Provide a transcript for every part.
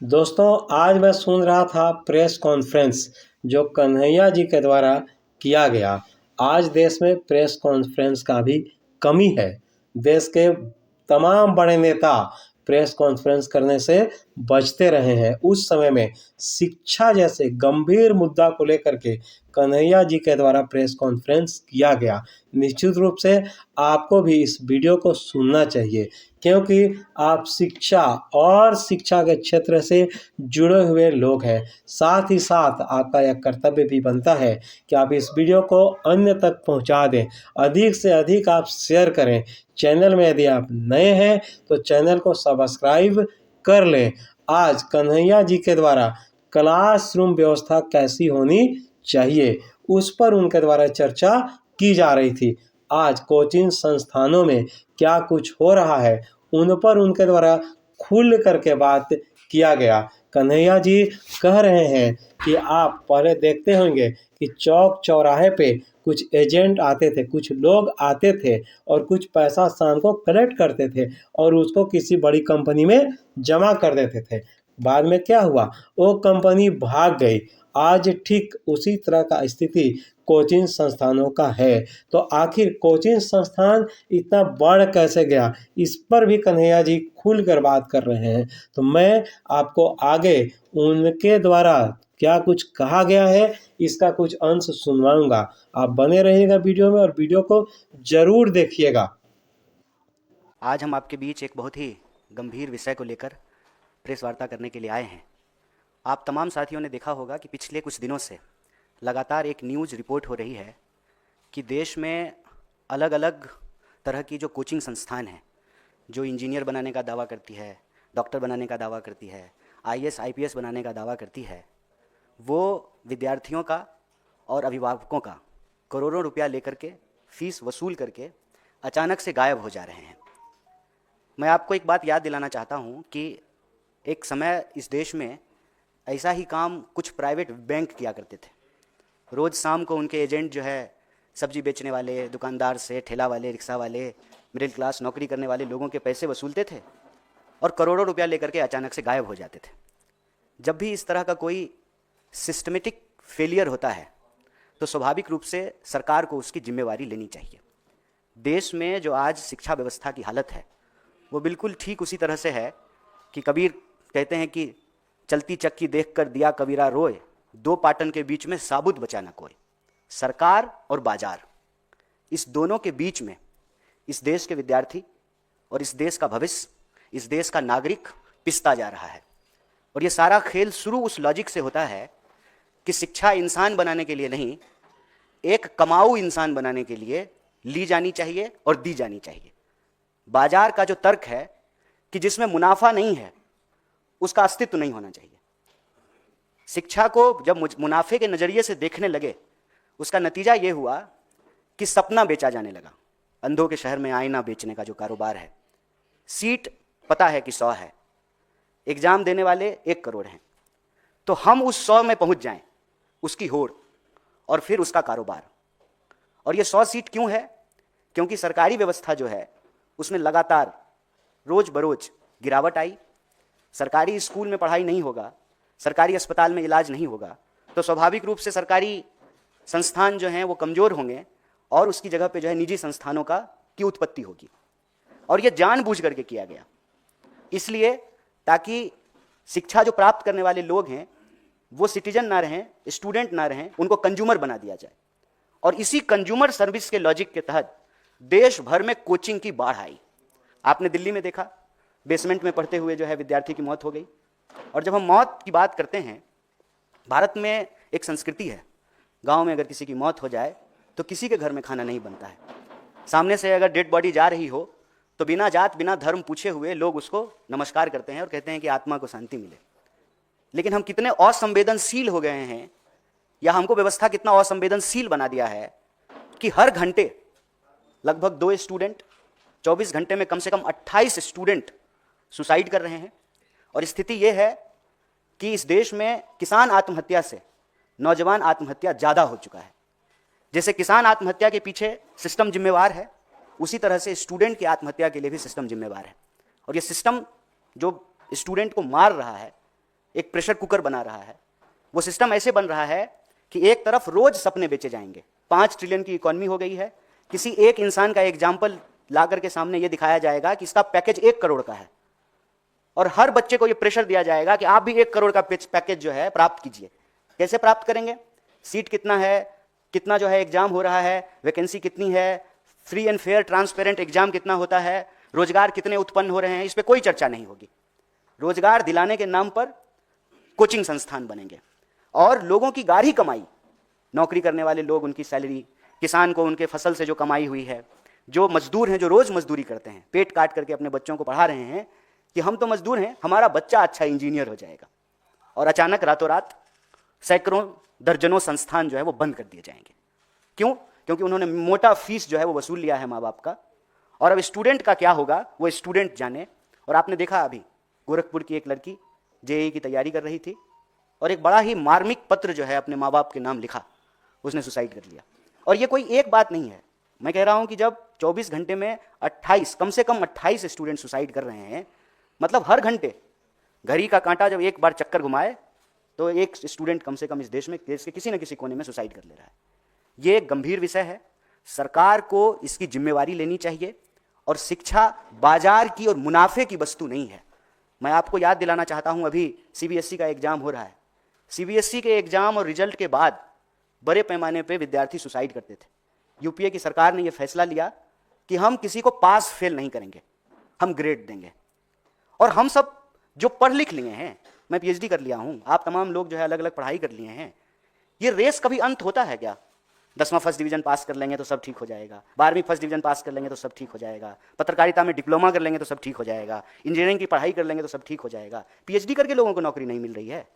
दोस्तों, आज मैं सुन रहा था प्रेस कॉन्फ्रेंस जो कन्हैया जी के द्वारा किया गया। आज देश में प्रेस कॉन्फ्रेंस का भी कमी है। देश के तमाम बड़े नेता प्रेस कॉन्फ्रेंस करने से बचते रहे हैं। उस समय में शिक्षा जैसे गंभीर मुद्दा को लेकर के कन्हैया जी के द्वारा प्रेस कॉन्फ्रेंस किया गया। निश्चित रूप से आपको भी इस वीडियो को सुनना चाहिए, क्योंकि आप शिक्षा और शिक्षा के क्षेत्र से जुड़े हुए लोग हैं। साथ ही साथ आपका यह कर्तव्य भी बनता है कि आप इस वीडियो को अन्य तक पहुंचा दें। अधिक से अधिक आप शेयर करें। चैनल में यदि आप नए हैं तो चैनल को सब्सक्राइब कर लें। आज कन्हैया जी के द्वारा क्लासरूम व्यवस्था कैसी होनी चाहिए, उस पर उनके द्वारा चर्चा की जा रही थी। आज कोचिंग संस्थानों में क्या कुछ हो रहा है, उन पर उनके द्वारा खुल करके बात किया गया। कन्हैया जी कह रहे हैं कि आप पहले देखते होंगे कि चौक चौराहे पे कुछ एजेंट आते थे, कुछ लोग आते थे और कुछ पैसा शाम को कलेक्ट करते थे और उसको किसी बड़ी कंपनी में जमा कर देते थे। बाद में क्या हुआ, वो कंपनी भाग गई। आज ठीक उसी तरह का स्थिति कोचिंग संस्थानों का है। तो आखिर कोचिंग संस्थान इतना बढ़ कैसे गया, इस पर भी कन्हैया जी खुलकर बात कर रहे हैं। तो मैं आपको आगे उनके द्वारा क्या कुछ कहा गया है, इसका कुछ अंश सुनवाऊंगा। आप बने रहिएगा वीडियो में और वीडियो को जरूर देखिएगा। आज हम आपके बीच एक बहुत ही गंभीर विषय को लेकर प्रेस वार्ता करने के लिए आए हैं। आप तमाम साथियों ने देखा होगा कि पिछले कुछ दिनों से लगातार एक न्यूज़ रिपोर्ट हो रही है कि देश में अलग अलग तरह की जो कोचिंग संस्थान हैं, जो इंजीनियर बनाने का दावा करती है, डॉक्टर बनाने का दावा करती है, आईएएस आईपीएस बनाने का दावा करती है, वो विद्यार्थियों का और अभिभावकों का करोड़ों रुपया लेकर के फीस वसूल करके अचानक से गायब हो जा रहे हैं। मैं आपको एक बात याद दिलाना चाहता हूँ कि एक समय इस देश में ऐसा ही काम कुछ प्राइवेट बैंक किया करते थे। रोज़ शाम को उनके एजेंट जो है सब्जी बेचने वाले दुकानदार से, ठेला वाले, रिक्शा वाले, मिडिल क्लास नौकरी करने वाले लोगों के पैसे वसूलते थे और करोड़ों रुपया लेकर के अचानक से गायब हो जाते थे। जब भी इस तरह का कोई सिस्टमेटिक फेलियर होता है तो स्वाभाविक रूप से सरकार को उसकी जिम्मेवारी लेनी चाहिए। देश में जो आज शिक्षा व्यवस्था की हालत है वो बिल्कुल ठीक उसी तरह से है कि कबीर कहते हैं कि चलती चक्की देख कर दिया कबीरा रोए, दो पाटन के बीच में साबुत बचा न कोई। सरकार और बाजार, इस दोनों के बीच में इस देश के विद्यार्थी और इस देश का भविष्य, इस देश का नागरिक पिसता जा रहा है। और ये सारा खेल शुरू उस लॉजिक से होता है कि शिक्षा इंसान बनाने के लिए नहीं, एक कमाऊ इंसान बनाने के लिए ली जानी चाहिए और दी जानी चाहिए। बाजार का जो तर्क है कि जिसमें मुनाफा नहीं है उसका अस्तित्व नहीं होना चाहिए। शिक्षा को जब मुनाफे के नजरिए से देखने लगे, उसका नतीजा यह हुआ कि सपना बेचा जाने लगा। अंधों के शहर में आईना बेचने का जो कारोबार है, सीट पता है कि 100 है, एग्जाम देने वाले 1 करोड़ हैं, तो हम उस 100 में पहुंच जाएं, उसकी होड़ और फिर उसका कारोबार। और ये 100 सीट क्यों है? क्योंकि सरकारी व्यवस्था जो है उसमें लगातार रोज बरोज गिरावट आई। सरकारी स्कूल में पढ़ाई नहीं होगा, सरकारी अस्पताल में इलाज नहीं होगा, तो स्वाभाविक रूप से सरकारी संस्थान जो हैं वो कमज़ोर होंगे और उसकी जगह पे जो है निजी संस्थानों की उत्पत्ति होगी। और ये जानबूझ करके किया गया, इसलिए ताकि शिक्षा जो प्राप्त करने वाले लोग हैं वो सिटीजन ना रहें, स्टूडेंट ना रहें, उनको कंज्यूमर बना दिया जाए। और इसी कंज्यूमर सर्विस के लॉजिक के तहत देश भर में कोचिंग की बाढ़ आई। आपने दिल्ली में देखा, बेसमेंट में पढ़ते हुए जो है विद्यार्थी की मौत हो गई। और जब हम मौत की बात करते हैं, भारत में एक संस्कृति है, गांव में अगर किसी की मौत हो जाए तो किसी के घर में खाना नहीं बनता है। सामने से अगर डेड बॉडी जा रही हो तो बिना जात बिना धर्म पूछे हुए लोग उसको नमस्कार करते हैं और कहते हैं कि आत्मा को शांति मिले। लेकिन हम कितने असंवेदनशील हो गए हैं, या हमको व्यवस्था कितना असंवेदनशील बना दिया है कि हर घंटे लगभग 2 स्टूडेंट, 24 घंटे में कम से कम 28 स्टूडेंट सुसाइड कर रहे हैं। और स्थिति यह है कि इस देश में किसान आत्महत्या से नौजवान आत्महत्या ज़्यादा हो चुका है। जैसे किसान आत्महत्या के पीछे सिस्टम जिम्मेवार है, उसी तरह से स्टूडेंट की आत्महत्या के लिए भी सिस्टम जिम्मेवार है। और ये सिस्टम जो स्टूडेंट को मार रहा है एक प्रेशर कुकर बना रहा है। वो सिस्टम ऐसे बन रहा है कि एक तरफ रोज सपने बेचे जाएंगे। 5 ट्रिलियन की इकोनॉमी हो गई है। किसी एक इंसान का एग्जाम्पल ला करके सामने ये दिखाया जाएगा कि इसका पैकेज 1 करोड़ का है, और हर बच्चे को ये प्रेशर दिया जाएगा कि आप भी 1 करोड़ का पैकेज जो है प्राप्त कीजिए। कैसे प्राप्त करेंगे? सीट कितना है, कितना जो है एग्जाम हो रहा है, वैकेंसी कितनी है, free and fair transparent exam कितना होता है, रोजगार कितने उत्पन्न हो रहे हैं, इस पर कोई चर्चा नहीं होगी। रोजगार दिलाने के नाम पर कोचिंग संस्थान बनेंगे और लोगों की गाढ़ी कमाई, नौकरी करने वाले लोग उनकी सैलरी, किसान को उनके फसल से जो कमाई हुई है, जो मजदूर हैं जो रोज मजदूरी करते हैं, पेट काट करके अपने बच्चों को पढ़ा रहे हैं कि हम तो मजदूर हैं, हमारा बच्चा अच्छा इंजीनियर हो जाएगा, और अचानक रातों रात सैकड़ों दर्जनों संस्थान जो है वो बंद कर दिए जाएंगे। क्यों? क्योंकि उन्होंने मोटा फीस जो है वो वसूल लिया है माँ बाप का, और अब स्टूडेंट का क्या होगा वो स्टूडेंट जाने। और आपने देखा अभी गोरखपुर की एक लड़की जेईई की तैयारी कर रही थी और एक बड़ा ही मार्मिक पत्र जो है अपने माँ बाप के नाम लिखा, उसने सुसाइड कर लिया। और ये कोई एक बात नहीं है, मैं कह रहा हूं कि जब 24 घंटे में 28, कम से कम 28 स्टूडेंट सुसाइड कर रहे हैं, मतलब हर घंटे घड़ी का कांटा जब एक बार चक्कर घुमाए तो एक स्टूडेंट कम से कम इस देश के किसी न किसी कोने में सुसाइड कर ले रहा है। ये एक गंभीर विषय है, सरकार को इसकी जिम्मेवारी लेनी चाहिए। और शिक्षा बाजार की और मुनाफे की वस्तु नहीं है। मैं आपको याद दिलाना चाहता हूं, अभी सीबीएसई का एग्जाम हो रहा है। सीबीएसई के एग्जाम और रिजल्ट के बाद बड़े पैमाने पे विद्यार्थी सुसाइड करते थे। यूपीए की सरकार ने यह फैसला लिया कि हम किसी को पास फेल नहीं करेंगे, हम ग्रेड देंगे। और हम सब जो पढ़ लिख लिए हैं, मैं पीएचडी कर लिया हूं, आप तमाम लोग जो है अलग अलग पढ़ाई कर लिए हैं, ये रेस कभी अंत होता है क्या? 10वां फर्स्ट डिवीजन पास कर लेंगे तो सब ठीक हो जाएगा, 12वीं फर्स्ट डिवीजन पास कर लेंगे तो सब ठीक हो जाएगा, पत्रकारिता में डिप्लोमा कर लेंगे तो सब ठीक हो जाएगा, इंजीनियरिंग की पढ़ाई कर लेंगे तो सब ठीक हो जाएगा। पीएचडी करके लोगों को नौकरी नहीं मिल रही है।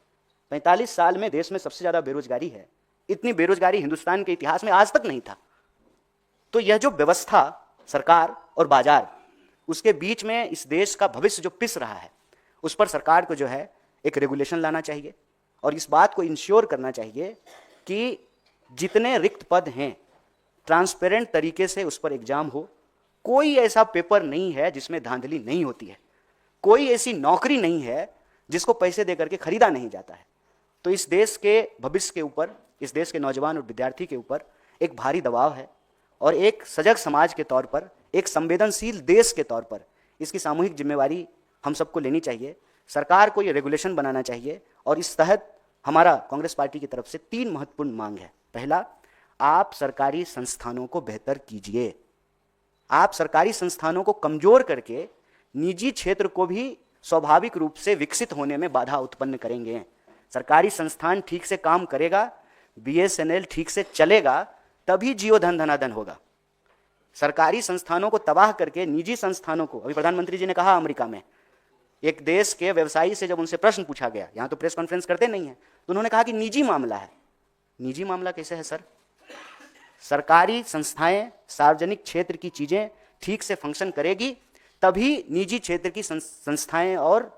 45 साल में देश में सबसे ज्यादा बेरोजगारी है। इतनी बेरोजगारी हिंदुस्तान के इतिहास में आज तक नहीं था। तो यह जो व्यवस्था, सरकार और बाजार, उसके बीच में इस देश का भविष्य जो पिस रहा है, उस पर सरकार को जो है एक रेगुलेशन लाना चाहिए और इस बात को इंश्योर करना चाहिए कि जितने रिक्त पद हैं ट्रांसपेरेंट तरीके से उस पर एग्जाम हो। कोई ऐसा पेपर नहीं है जिसमें धांधली नहीं होती है, कोई ऐसी नौकरी नहीं है जिसको पैसे देकर के खरीदा नहीं जाता है। तो इस देश के भविष्य के ऊपर, इस देश के नौजवान और विद्यार्थी के ऊपर एक भारी दबाव है और एक सजग समाज के तौर पर, एक संवेदनशील देश के तौर पर इसकी सामूहिक जिम्मेवारी हम सबको लेनी चाहिए। सरकार को ये रेगुलेशन बनाना चाहिए और इस तहत हमारा कांग्रेस पार्टी की तरफ से 3 महत्वपूर्ण मांग है। पहला, आप सरकारी संस्थानों को बेहतर कीजिए। आप सरकारी संस्थानों को कमजोर करके निजी क्षेत्र को भी स्वाभाविक रूप से विकसित होने में बाधा उत्पन्न करेंगे। सरकारी संस्थान ठीक से काम करेगा, बीएसएनएल ठीक से चलेगा, तभी जियो धन धनाधन होगा। सरकारी संस्थानों को तबाह करके निजी संस्थानों को, अभी प्रधानमंत्री जी ने कहा अमेरिका में एक देश के व्यवसायी से जब उनसे प्रश्न पूछा गया, यहां तो प्रेस कॉन्फ्रेंस करते नहीं है, तो उन्होंने कहा कि निजी मामला है। निजी मामला कैसे है सर? सरकारी संस्थाएं, सार्वजनिक क्षेत्र की चीजें ठीक से फंक्शन करेगी तभी निजी क्षेत्र की संस्थाएं और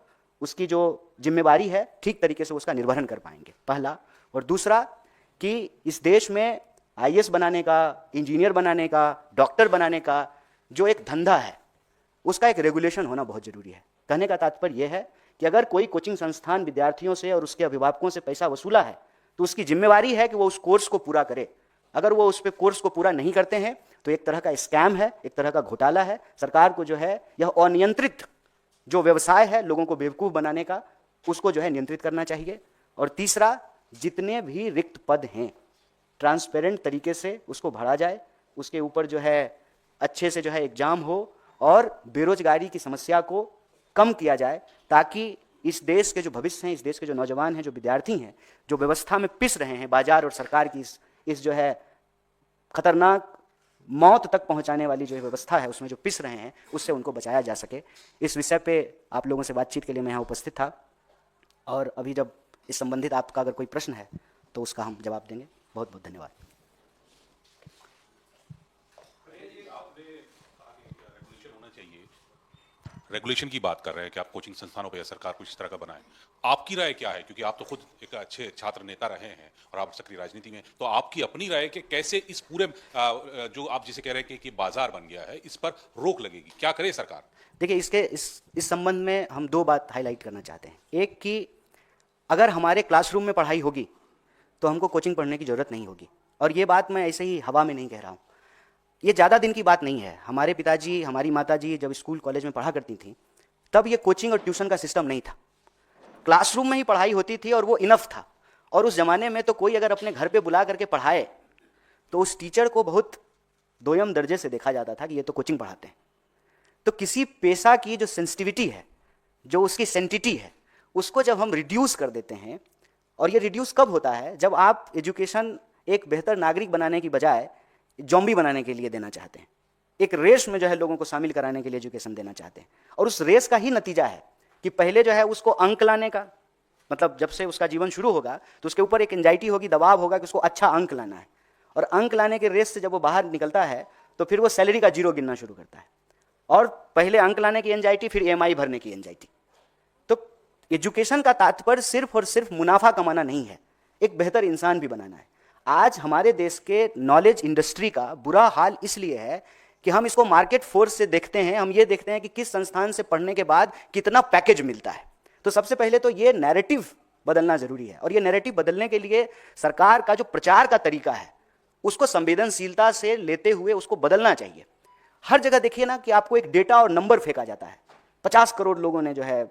उसकी जो जिम्मेवारी है ठीक तरीके से उसका निर्वहन कर पाएंगे, पहला। और दूसरा कि इस देश में आईएएस बनाने का, इंजीनियर बनाने का, डॉक्टर बनाने का जो एक धंधा है, उसका एक रेगुलेशन होना बहुत जरूरी है। कहने का तात्पर्य यह है कि अगर कोई कोचिंग संस्थान विद्यार्थियों से और उसके अभिभावकों से पैसा वसूला है तो उसकी जिम्मेवारी है कि वो उस कोर्स को पूरा करे। अगर वो उस पे कोर्स को पूरा नहीं करते हैं तो एक तरह का स्कैम है, एक तरह का घोटाला है। सरकार को जो है यह अनियंत्रित जो व्यवसाय है लोगों को बेवकूफ बनाने का, उसको जो है नियंत्रित करना चाहिए। और तीसरा, जितने भी रिक्त पद हैं ट्रांसपेरेंट तरीके से उसको भरा जाए, उसके ऊपर जो है अच्छे से जो है एग्जाम हो और बेरोजगारी की समस्या को कम किया जाए, ताकि इस देश के जो भविष्य हैं, इस देश के जो नौजवान हैं, जो विद्यार्थी हैं, जो व्यवस्था में पिस रहे हैं, बाजार और सरकार की इस जो है खतरनाक मौत तक पहुंचाने वाली जो व्यवस्था है उसमें जो पिस रहे हैं, उससे उनको बचाया जा सके। इस विषय पे आप लोगों से बातचीत के लिए मैं यहाँ उपस्थित था और अभी जब इस संबंधित आपका अगर कोई प्रश्न है तो उसका हम जवाब देंगे। बहुत बहुत धन्यवाद। रेगुलेशन की बात कर रहे हैं कि आप कोचिंग संस्थानों पर या सरकार कुछ इस तरह का बनाए, आपकी राय क्या है? क्योंकि आप तो खुद एक अच्छे छात्र नेता रहे हैं और आप सक्रिय राजनीति में, तो आपकी अपनी राय कि कैसे इस पूरे जो आप जिसे कह रहे हैं कि बाजार बन गया है, इस पर रोक लगेगी, क्या करे सरकार? देखिए, इस संबंध में हम 2 बात हाईलाइट करना चाहते हैं। एक कि अगर हमारे क्लासरूम में पढ़ाई होगी तो हमको कोचिंग पढ़ने की ज़रूरत नहीं होगी। और ये बात मैं ऐसे ही हवा में नहीं कह रहा हूँ, ये ज़्यादा दिन की बात नहीं है। हमारे पिताजी, हमारी माताजी जब स्कूल कॉलेज में पढ़ा करती थी तब ये कोचिंग और ट्यूशन का सिस्टम नहीं था, क्लासरूम में ही पढ़ाई होती थी और वो इनफ था। और उस ज़माने में तो कोई अगर अपने घर पे बुला करके पढ़ाए तो उस टीचर को बहुत दोयम दर्जे से देखा जाता था कि ये तो कोचिंग पढ़ाते हैं। तो किसी पेशा की जो सेंसिटिविटी है, जो उसकी सेंटिटी है, उसको जब हम रिड्यूस कर देते हैं, और ये रिड्यूस कब होता है, जब आप एजुकेशन एक बेहतर नागरिक बनाने की बजाय जॉम्बी बनाने के लिए देना चाहते हैं, एक रेस में जो है लोगों को शामिल कराने के लिए एजुकेशन देना चाहते हैं। और उस रेस का ही नतीजा है कि पहले जो है उसको अंक लाने का, मतलब जब से उसका जीवन शुरू होगा तो उसके ऊपर एक एंजाइटी होगी, दबाव होगा कि उसको अच्छा अंक लाना है। और अंक लाने के रेस से जब वो बाहर निकलता है तो फिर वो सैलरी का जीरो गिनना शुरू करता है, और पहले अंक लाने की एंजाइटी, फिर EMI भरने की एंजाइटी। तो एजुकेशन का तात्पर्य सिर्फ और सिर्फ मुनाफा कमाना नहीं है, एक बेहतर इंसान भी बनाना है। आज हमारे देश के नॉलेज इंडस्ट्री का बुरा हाल इसलिए है कि हम इसको मार्केट फोर्स से देखते हैं। हम ये देखते हैं कि किस संस्थान से पढ़ने के बाद कितना पैकेज मिलता है। तो सबसे पहले तो ये नैरेटिव बदलना जरूरी है, और ये नैरेटिव बदलने के लिए सरकार का जो प्रचार का तरीका है उसको संवेदनशीलता से लेते हुए उसको बदलना चाहिए। हर जगह देखिए ना कि आपको एक डेटा और नंबर फेंका जाता है। 50 करोड़ लोगों ने जो है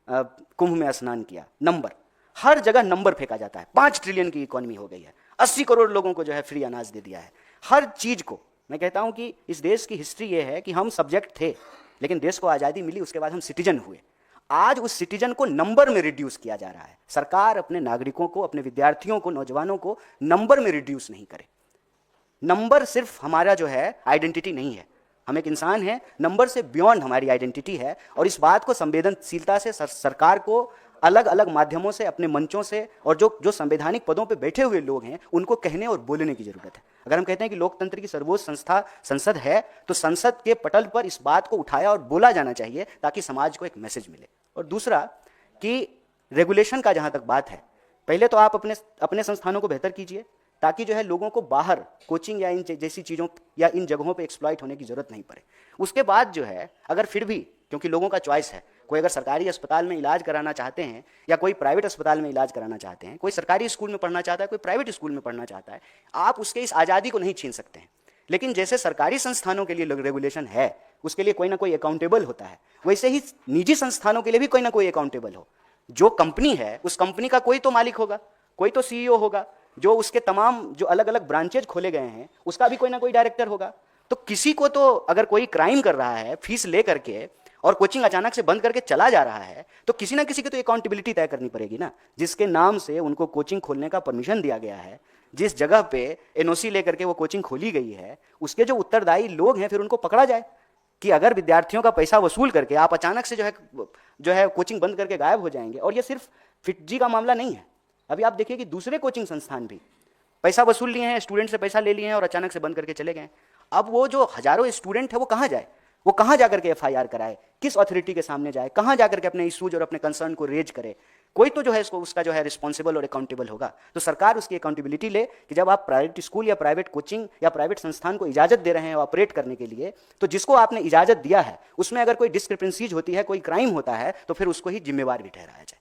कुंभ में स्नान किया, नंबर, हर जगह नंबर फेंका जाता है। 5 ट्रिलियन की इकोनॉमी हो गई है, 80 करोड़ लोगों को जो है फ्री अनाज दे दिया है। हर चीज को मैं कहता हूं कि इस देश की हिस्ट्री ये है कि हम सब्जेक्ट थे, लेकिन देश को आज़ादी मिली, उसके बाद हम सिटीजन हुए। आज उस सिटीजन को नंबर में रिड्यूस किया जा रहा है। सरकार अपने नागरिकों को, अपने विद्यार्थियों को, नौजवानों को नंबर में रिड्यूस नहीं करे। नंबर सिर्फ हमारा जो है आइडेंटिटी नहीं है, हम एक इंसान हैं, नंबर से बियॉन्ड हमारी आइडेंटिटी है। और इस बात को संवेदनशीलता से सरकार को अलग अलग माध्यमों से, अपने मंचों से, और जो संवैधानिक पदों पे बैठे हुए लोग हैं उनको कहने और बोलने की जरूरत है। अगर हम कहते हैं कि लोकतंत्र की सर्वोच्च संस्था संसद है, तो संसद के पटल पर इस बात को उठाया और बोला जाना चाहिए ताकि समाज को एक मैसेज मिले। और दूसरा कि रेगुलेशन का जहां तक बात है, पहले तो आप अपने संस्थानों को बेहतर कीजिए ताकि जो है लोगों को बाहर कोचिंग या इन जैसी चीज़ों या इन जगहों पे एक्सप्लॉइट होने की जरूरत नहीं पड़े। उसके बाद जो है अगर फिर भी, क्योंकि लोगों का चॉइस है, कोई अगर सरकारी अस्पताल में इलाज कराना चाहते हैं या कोई प्राइवेट अस्पताल में इलाज कराना चाहते हैं, कोई सरकारी स्कूल में पढ़ना चाहता है, कोई प्राइवेट स्कूल में पढ़ना चाहता है, आप उसके इस आज़ादी को नहीं छीन सकते हैं। लेकिन जैसे सरकारी संस्थानों के लिए रेगुलेशन है, उसके लिए कोई ना कोई अकाउंटेबल होता है, वैसे ही निजी संस्थानों के लिए भी कोई ना कोई अकाउंटेबल हो। जो कंपनी है उस कंपनी का कोई तो मालिक होगा, कोई तो CEO होगा, जो उसके तमाम जो अलग अलग ब्रांचेज खोले गए हैं उसका भी कोई ना कोई डायरेक्टर होगा। तो किसी को तो, अगर कोई क्राइम कर रहा है फीस ले करके और कोचिंग अचानक से बंद करके चला जा रहा है, तो किसी ना किसी की तो अकाउंटेबिलिटी तय करनी पड़ेगी ना। जिसके नाम से उनको कोचिंग खोलने का परमिशन दिया गया है, जिस जगह पे NOC लेकर के वो कोचिंग खोली गई है, उसके जो उत्तरदायी लोग हैं फिर उनको पकड़ा जाए कि अगर विद्यार्थियों का पैसा वसूल करके आप अचानक से जो है कोचिंग बंद करके गायब हो जाएंगे। और ये सिर्फ FITG का मामला नहीं है, अभी आप देखिए कि दूसरे कोचिंग संस्थान भी पैसा वसूल लिए हैं, स्टूडेंट से पैसा ले लिए हैं और अचानक से बंद करके चले गए। अब वो जो हजारों स्टूडेंट है वो कहाँ जाए, वो कहाँ जाकर के FIR कराए, किस अथॉरिटी के सामने जाए, कहाँ जाकर के अपने इश्यूज और अपने कंसर्न को रेज करे। कोई तो जो है उसका जो है रिस्पॉन्सिबल और अकाउंटेबल होगा। तो सरकार उसकी अकाउंटेबिलिटी ले कि जब आप प्राइवेट स्कूल या प्राइवेट कोचिंग या प्राइवेट संस्थान को इजाजत दे रहे हैं ऑपरेट करने के लिए, तो जिसको आपने इजाजत दिया है उसमें अगर कोई डिस्क्रिपेंसीज होती है, कोई क्राइम होता है, तो फिर उसको ही जिम्मेवार भी ठहराया जाए।